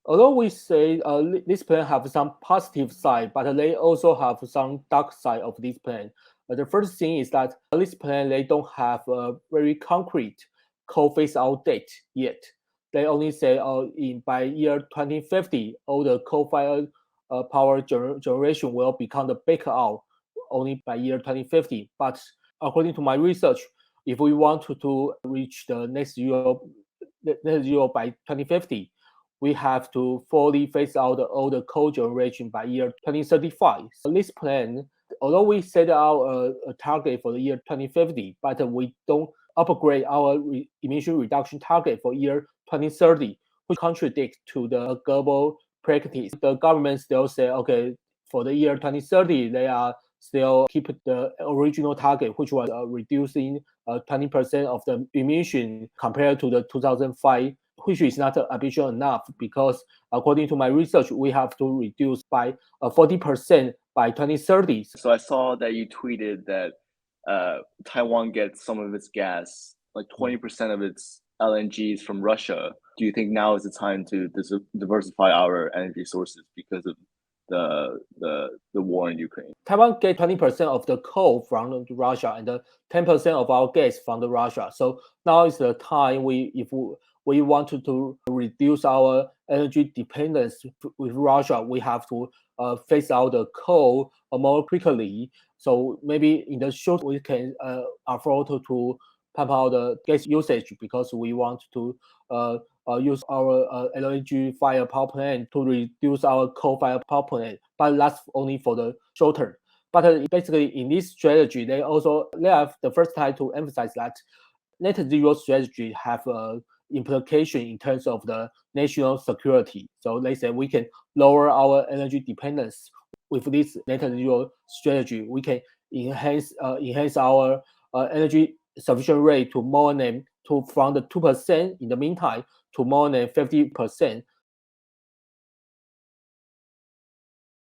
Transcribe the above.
Although we say this plan have some positive side, but they also have some dark side of this plan. The first thing is that this plan they don't have a very concrete coal phase out date yet. They only say in by year 2050, all the coal-fired power generation will become the back out only by year 2050. But according to my research, if we want to reach the net zero by 2050, we have to fully phase out all the coal generation by year 2035. So this plan, although we set out a target for the year 2050, but we don't upgrade our emission reduction target for year 2030, which contradicts to the global practice. The government still say, okay, for the year 2030, they are still keep the original target, which was reducing 20% of the emission compared to the 2005, which is not ambitious enough because according to my research, we have to reduce by 40% by 2030. So I saw that you tweeted that Taiwan gets some of its gas, like 20% of its LNGs from Russia. Do you think now is the time to diversify our energy sources because of the war in Ukraine? Taiwan get 20% of the coal from Russia and 10% of our gas from the Russia. So now is the time if we want to reduce our energy dependence with Russia, we have to phase out the coal more quickly. So maybe in the short, we can afford to pump out the gas usage because we want to use our LNG fire power plant to reduce our coal fire power plant, but that's only for the short term. But basically, in this strategy, they have the first time to emphasize that net zero strategy have implication in terms of the national security. So they say we can lower our energy dependence with this net zero strategy. We can enhance our energy sufficient rate to more than from the 2% in the meantime to more than 50%